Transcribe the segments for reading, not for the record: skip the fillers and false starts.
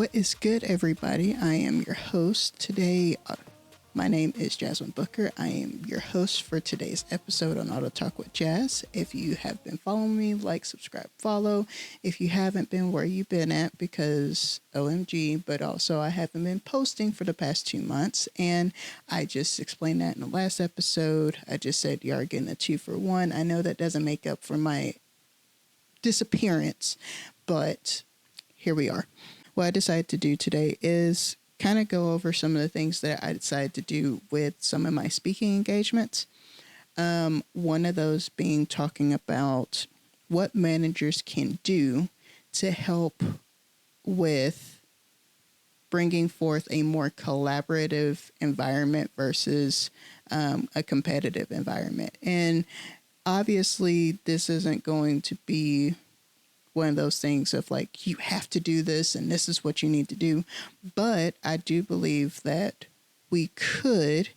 What is good, everybody? I am your host today. My name is Jazmine Booker. I am your host for today's episode on AutoTalk with Jazz. If you have been following me, like, subscribe, follow. If you haven't been, where you been at? Because OMG, but also I haven't been posting for the past 2 months. And I just explained that in the last episode. I just said you are getting a 2-for-1. I know that doesn't make up for my disappearance, but here we are. What I decided to do today is kind of go over some of the things that I decided to do with some of my speaking engagements. One of those being talking about what managers can do to help with bringing forth a more collaborative environment versus a competitive environment. And obviously, this isn't going to be one of those things of like, you have to do this and this is what you need to do. But I do believe that we could.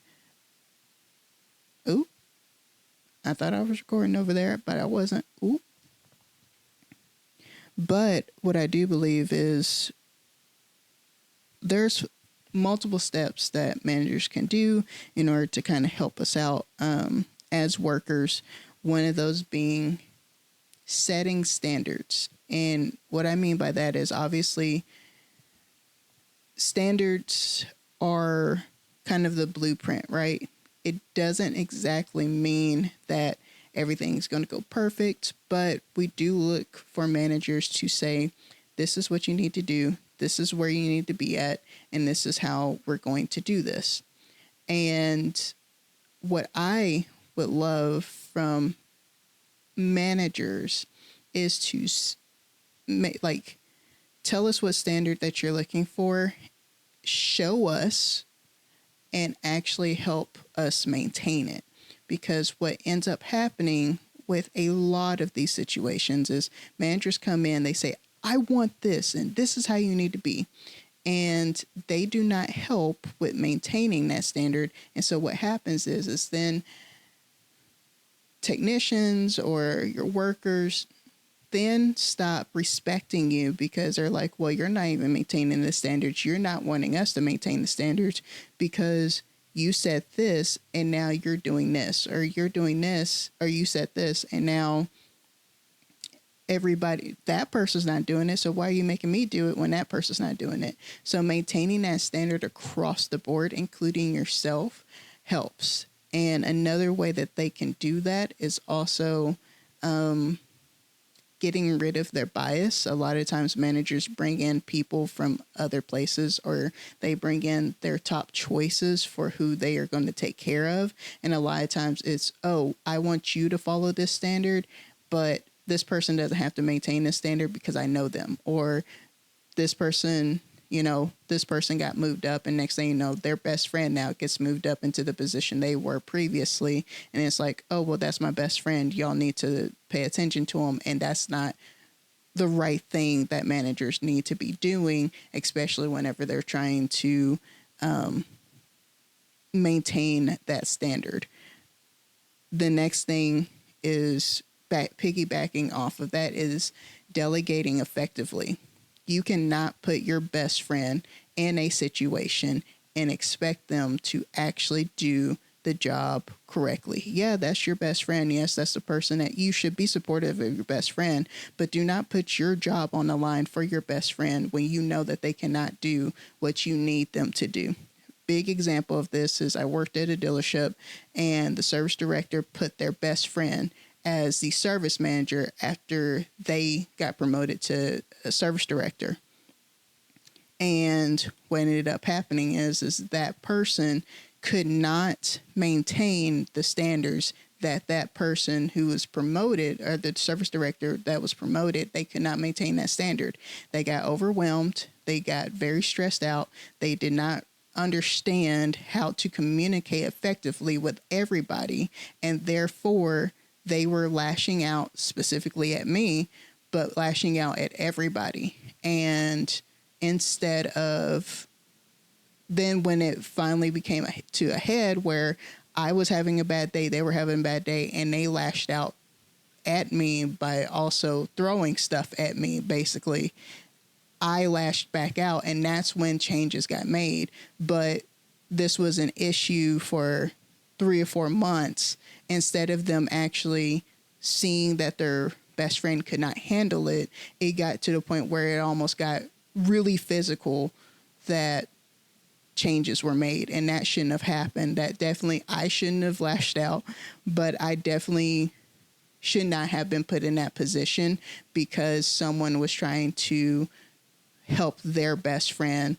Ooh, I thought I was recording over there, but I wasn't. Ooh. But what I do believe is there's multiple steps that managers can do in order to kind of help us out as workers. One of those being setting standards. And what I mean by that is obviously standards are kind of the blueprint, right? It doesn't exactly mean that everything's going to go perfect, but we do look for managers to say, this is what you need to do, this is where you need to be at, and this is how we're going to do this. And what I would love from managers is to tell us what standard that you're looking for, show us, and actually help us maintain it. Because what ends up happening with a lot of these situations is managers come in, they say, I want this, and this is how you need to be. And they do not help with maintaining that standard. And so what happens is then technicians or your workers then stop respecting you because they're like, well, you're not even maintaining the standards. You're not wanting us to maintain the standards because you said this and now you're doing this, or you're doing this, or you said this and now everybody, that person's not doing it. So why are you making me do it when that person's not doing it? So maintaining that standard across the board, including yourself, helps. And another way that they can do that is also getting rid of their bias. A lot of times managers bring in people from other places, or they bring in their top choices for who they are going to take care of. And a lot of times it's, oh, I want you to follow this standard, but this person doesn't have to maintain this standard because I know them. Or this person, this person got moved up, and next thing you know, their best friend now gets moved up into the position they were previously. And it's like, oh, well, that's my best friend. Y'all need to pay attention to him. And that's not the right thing that managers need to be doing, especially whenever they're trying to maintain that standard. The next thing is piggybacking off of that is delegating effectively. You cannot put your best friend in a situation and expect them to actually do the job correctly. Yeah, that's your best friend. Yes, that's the person that you should be supportive of your best friend, but do not put your job on the line for your best friend when you know that they cannot do what you need them to do. Big example of this is I worked at a dealership and the service director put their best friend as the service manager after they got promoted to a service director. And what ended up happening is that person could not maintain the standards that person who was promoted, or the service director that was promoted, they could not maintain that standard. They got overwhelmed. They got very stressed out. They did not understand how to communicate effectively with everybody, and therefore they were lashing out specifically at me, but lashing out at everybody. And instead of then when it finally became to a head where I was having a bad day, they were having a bad day, and they lashed out at me by also throwing stuff at me, basically, I lashed back out, and that's when changes got made. But this was an issue for 3 or 4 months. Instead of them actually seeing that their best friend could not handle it, it got to the point where it almost got really physical, that changes were made, and that shouldn't have happened. That definitely, I shouldn't have lashed out, but I definitely should not have been put in that position because someone was trying to help their best friend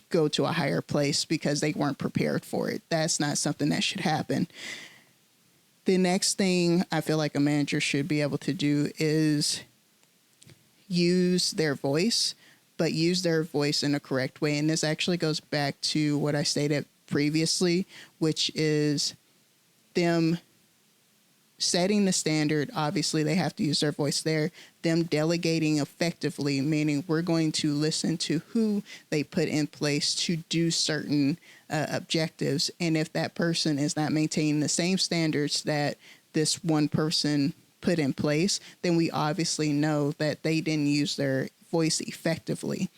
go to a higher place because they weren't prepared for it. That's not something that should happen. The next thing I feel like a manager should be able to do is use their voice, but use their voice in a correct way. And this actually goes back to what I stated previously, which is them setting the standard. Obviously, they have to use their voice there. Them delegating effectively, meaning we're going to listen to who they put in place to do certain objectives. And if that person is not maintaining the same standards that this one person put in place, then we obviously know that they didn't use their voice effectively.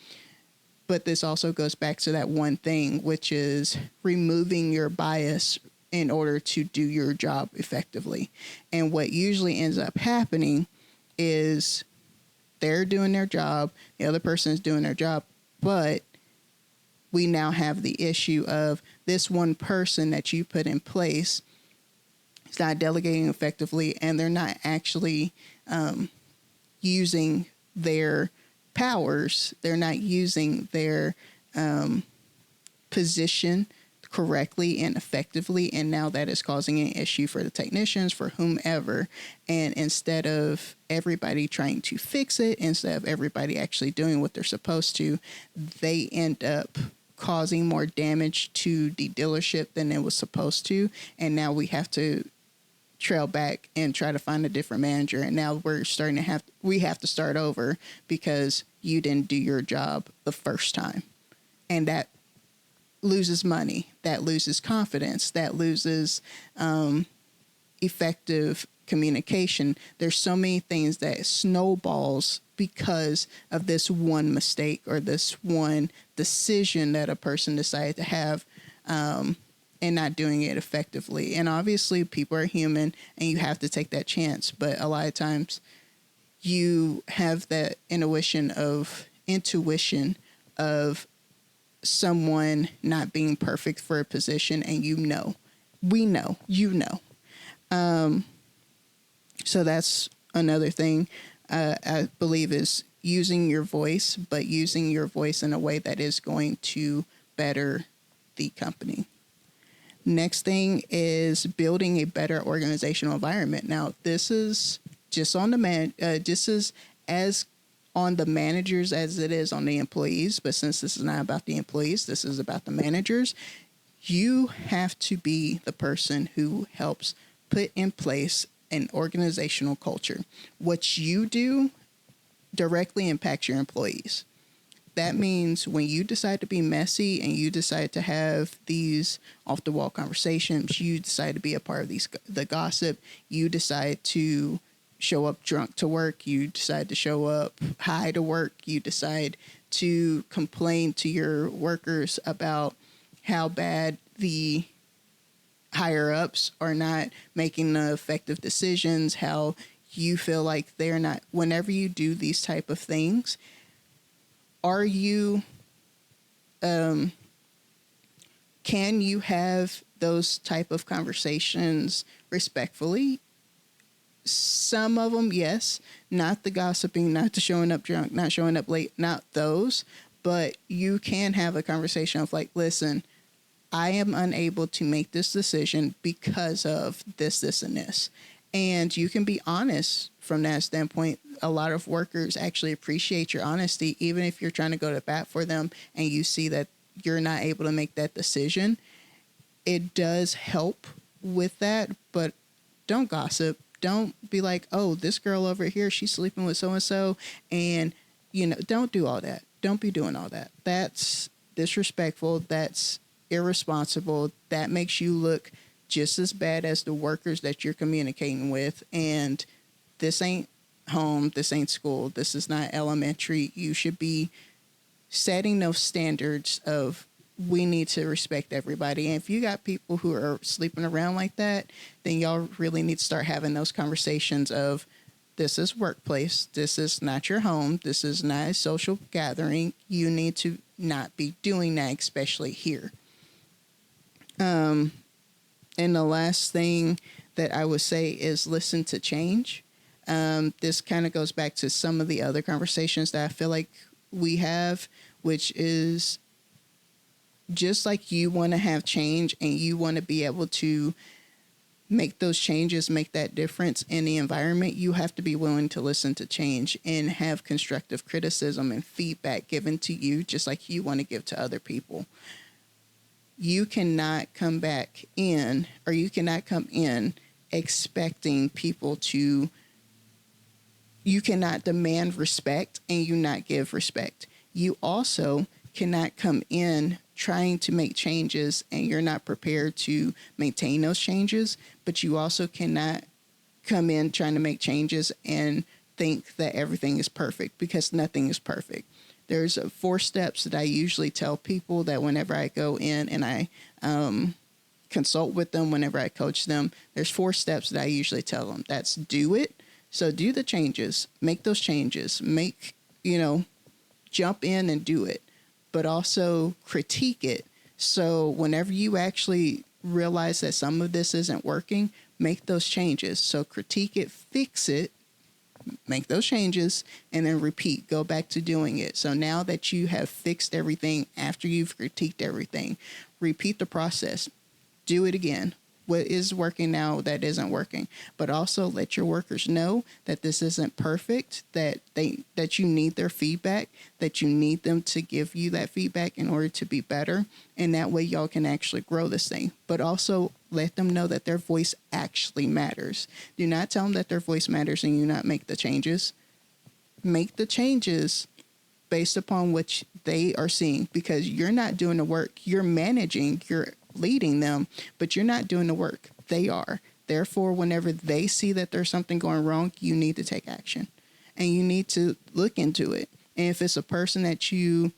But this also goes back to that one thing, which is removing your bias in order to do your job effectively. And what usually ends up happening is they're doing their job, the other person is doing their job, but we now have the issue of this one person that you put in place is not delegating effectively, and they're not actually using their powers. They're not using their position correctly and effectively, and now that is causing an issue for the technicians, for whomever. And instead of everybody trying to fix it, instead of everybody actually doing what they're supposed to, they end up causing more damage to the dealership than it was supposed to. And now we have to trail back and try to find a different manager, and now we have to start over because you didn't do your job the first time. And that loses money, that loses confidence, that loses effective communication. There's so many things that snowballs because of this one mistake or this one decision that a person decided to have, and not doing it effectively. And obviously people are human and you have to take that chance. But a lot of times you have that intuition of someone not being perfect for a position, and so that's another thing I believe is using your voice, but using your voice in a way that is going to better the company. Next thing is building a better organizational environment. Now, this is just on the as on the managers as it is on the employees. But since this is not about the employees, this is about the managers. You have to be the person who helps put in place an organizational culture. What you do directly impacts your employees. That means when you decide to be messy and you decide to have these off the wall conversations, you decide to be a part of the gossip, you decide to show up drunk to work, you decide to show up high to work, you decide to complain to your workers about how bad the higher ups are not making the effective decisions, how you feel like they're not. Whenever you do these type of things, are you, can you have those type of conversations respectfully? Some of them, yes. Not the gossiping, not the showing up drunk, not showing up late, not those. But you can have a conversation of like, listen, I am unable to make this decision because of this, and this. And you can be honest from that standpoint. A lot of workers actually appreciate your honesty, even if you're trying to go to bat for them and you see that you're not able to make that decision. It does help with that, but don't gossip. Don't be like, oh, this girl over here, she's sleeping with so-and-so. And, don't do all that. Don't be doing all that. That's disrespectful. That's irresponsible. That makes you look just as bad as the workers that you're communicating with. And this ain't home. This ain't school. This is not elementary. You should be setting those standards of we need to respect everybody. And if you got people who are sleeping around like that, then y'all really need to start having those conversations of this is workplace. This is not your home. This is not a social gathering. You need to not be doing that, especially here. And the last thing that I would say is listen to change. This kind of goes back to some of the other conversations that I feel like we have, which is just like you want to have change and you want to be able to make those changes, make that difference in the environment, you have to be willing to listen to change and have constructive criticism and feedback given to you, just like you want to give to other people. You cannot come back in, or you cannot come in expecting people to, you cannot demand respect and you not give respect. You also cannot come in trying to make changes and you're not prepared to maintain those changes, but you also cannot come in trying to make changes and think that everything is perfect, because nothing is perfect. There's 4 steps that I usually tell people that whenever I go in and I consult with them, whenever I coach them, there's 4 steps that I usually tell them. That's do it. So do the changes, make those changes, jump in and do it, but also critique it. So whenever you actually realize that some of this isn't working, make those changes. So critique it, fix it, make those changes, and then repeat, go back to doing it. So now that you have fixed everything after you've critiqued everything, repeat the process, do it again. What is working now that isn't working, but also let your workers know that this isn't perfect, that you need their feedback, that you need them to give you that feedback in order to be better. And that way y'all can actually grow this thing, but also let them know that their voice actually matters. Do not tell them that their voice matters and you not make the changes. Make the changes based upon what they are seeing, because you're not doing the work. You're managing, you're leading them, but you're not doing the work. They are. Therefore, whenever they see that there's something going wrong, you need to take action and you need to look into it. And if it's a person that you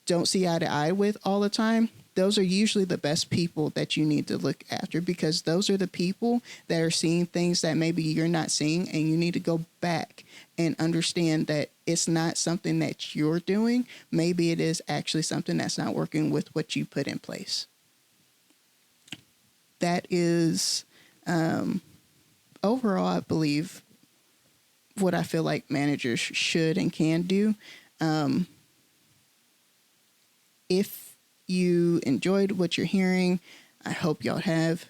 don't see eye to eye with all the time, those are usually the best people that you need to look after, because those are the people that are seeing things that maybe you're not seeing, and you need to go back and understand that it's not something that you're doing. Maybe it is actually something that's not working with what you put in place. That is, overall, I believe, what I feel like managers should and can do. If you enjoyed what you're hearing, I hope y'all have.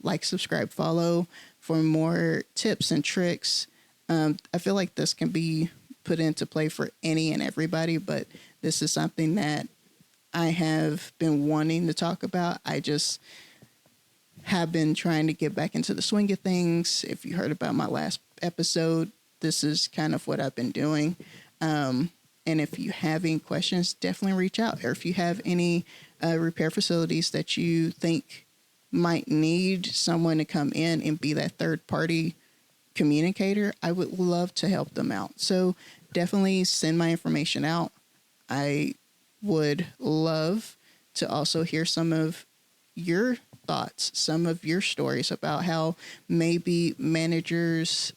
Like, subscribe, follow for more tips and tricks. I feel like this can be put into play for any and everybody, but this is something that I have been wanting to talk about. I just have been trying to get back into the swing of things. If you heard about my last episode, this is kind of what I've been doing. And if you have any questions, definitely reach out. Or if you have any repair facilities that you think might need someone to come in and be that third party communicator, I would love to help them out. So definitely send my information out. I would love to also hear some of your thoughts, some of your stories about how maybe managers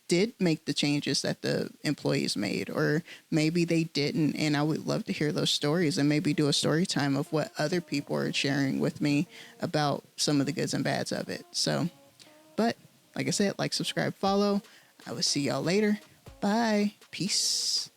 did make the changes that the employees made, or maybe they didn't. And I would love to hear those stories and maybe do a story time of what other people are sharing with me about some of the goods and bads of it. So, but like I said, like, subscribe, follow. I will see y'all later. Bye. Peace.